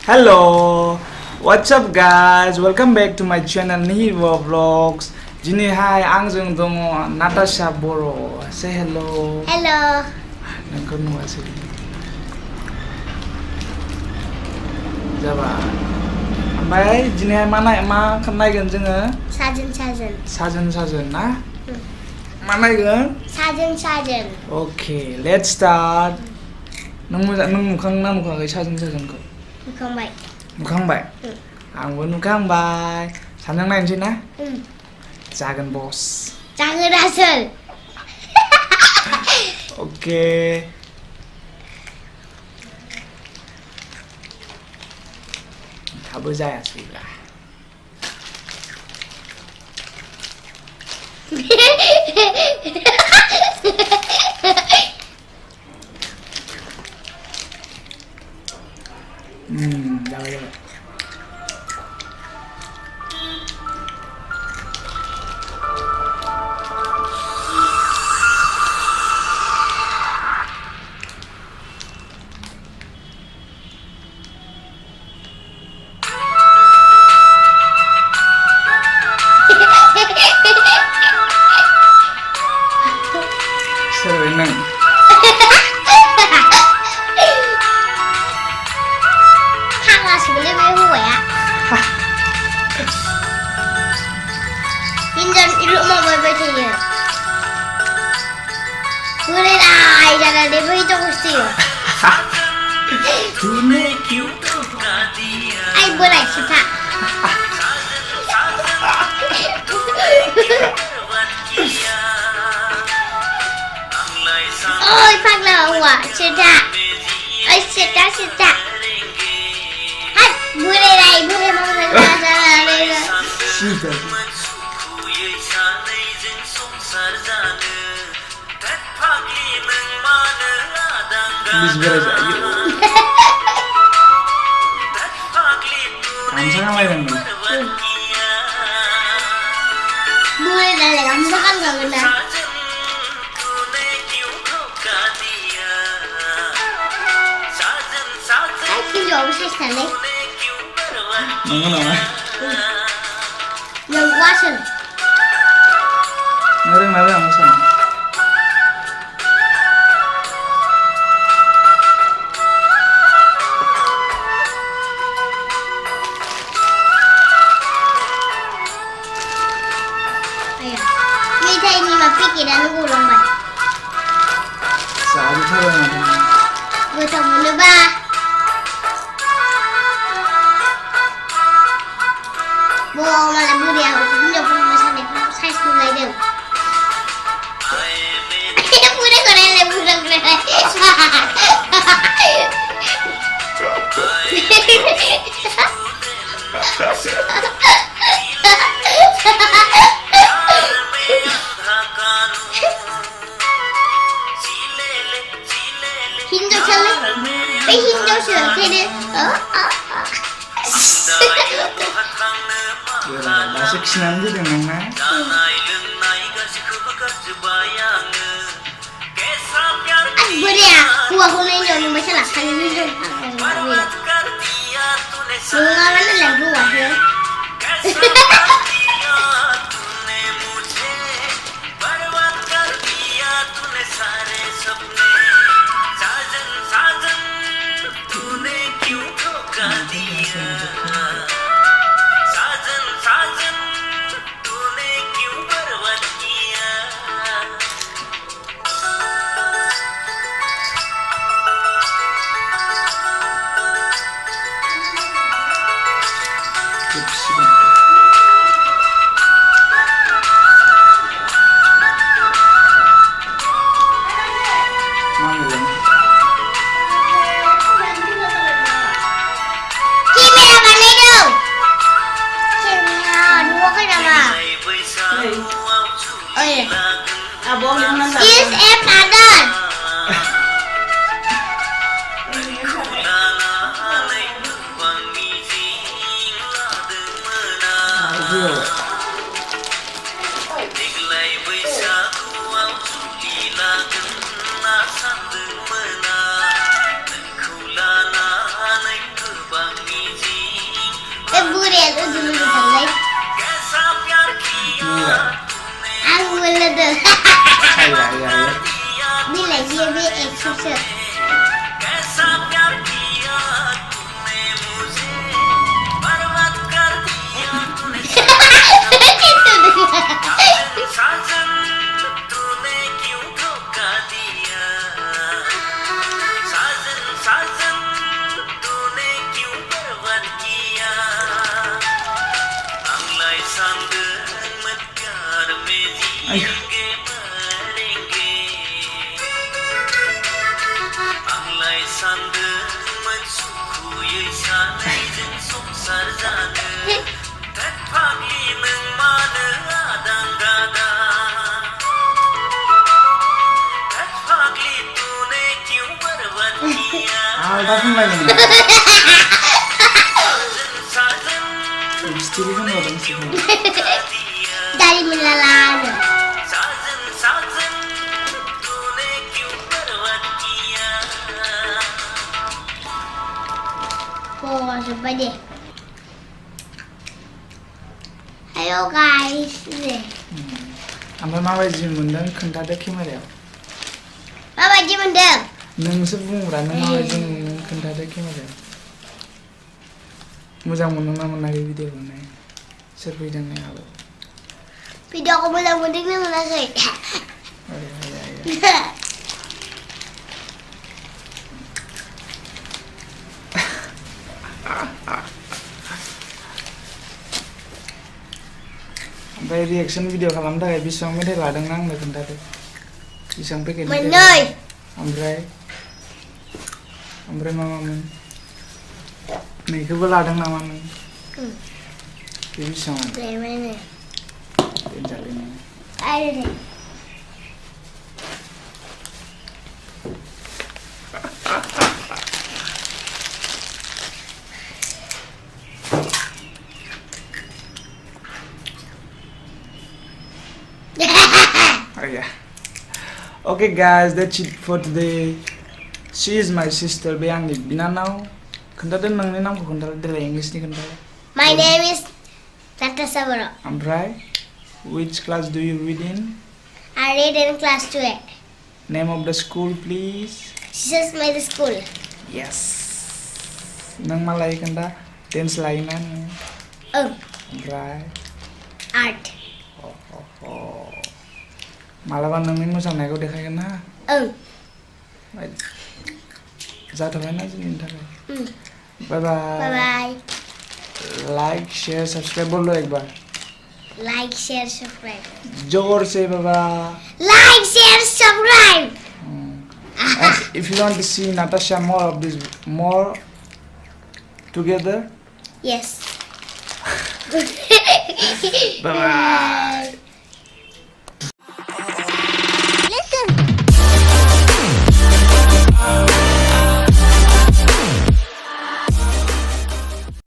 Hello, what's up guys? Welcome back to my channel Nihir Vlogs. Jini hai angjung dong Natasha Boro. Say hello. Hello. Nangkon nuwasi. Jaba. Ambai jini hai mana ma khnaigen जोङो? Sajan Sajan. Sajan Sajan na? Manaigen? Sajan Sajan. Okay, let's start. Nang mukang na mukha kai Sajan Sajan ko. Mukhambai. Mukhambai. Angbo mukhambai. Sanjang nainसै ना? जागोन बस. Jangan asal. Oke. Kamu saya sudah. Jangan. Seneng. Hang là xử lý với hủi á. Nhìn dân ít mà với thì vừa đây là giờ là đến với trong xỉu. Anh vừa này xịt hả? Ôi phát là quả xịt hả? Ôi xịt hả? Hắt vừa đây mong ra là đây rồi. Sudah. Please beres ayo. Kamu sana main kan? Mulai dari kamu kan gak benar. Aku jawab sih sekali. Mana? Yang kuasa. Nari kamu sana. Ini mah pikir dan gulung bay. Sehari hari nanti. Gue sama neba. Bawa malah budi aku punya masa deh. Saya sekolah itu. Budak keren. Hindu chale, Hindu sure thế Masuk senang juga nana. Budak, gua hulai jauh masalah kali ni jauh. Mengawan lah gua ya. susu. कैसा प्यार किया तूने मुझे बर्बाद कर दिया तूने साजन तूने क्यों धोखा दिया साजन साजन तूने क्यों बर्बाद किया आंगलाय सांदोंमोन प्यार में जिएंगे मरेंगे आंलाय सानदोंमोन सुखुयै सानैजों संसार जानो थोद फाग्लि नों मानो आदां गादां थोद फाग्लि तूने क्यों बर्बाद किया आलदा बुंलायनो साजन स्टिरि होनहरदों सिगाङाव दिया Dari melalana. साजन साजन तूने क्यों बर्बाद किया Oh, coba deh. Halo guys. Nih. ओमफ्राय माबायदि मोनदों खोन्थादो केमेरायाव Papa Ji mendem. नोंसो बुंब्रा नों माबायदि मोनदों खोन्थादो केमेरायाव मोजां मोनदोंना मोनाखै भिडिअखौ नाय सोर फैदों नायाबो Video aku belum mending nih mana sih? ओमफ्राय रिएक्सन भिडिअ खालामनो थाखाय बेसेबां मेथाइ लादों आंनो खोन्थादो बेसेबां पेकेट Menoi. ओमफ्राय मा मामोन नैखौबो लादों नामा नों बे बेसेबां Dari mana? देनजारलै नों Ada deh. Oh yeah. Okay guys, that's it for today. She is my sister, बे आंनि बिनानाव खोन्थादो नोंनि नामखौ खोन्थादो देलाय इंलिसनि खोन्थादो My name is Natasha Boro. ओमफ्राय which class do you read in? I read in class 2A. Name of the school please. Jesus made school. Yes. नों मा लायो खोन्था डेन्स लायोना नों Oh, ओमफ्राय art. मालाबा नोंनि मोसानायखौ देखायगोन ना Oh. जाथ'बायना दिनैनि थाखाय Mm. Bye Bye bye bye. Like share subscribe बोल लो एक बार Like, share, subscribe. जोर से बाबा Like, share, subscribe. And if you want to see Natasha more together, Yes. bye bye.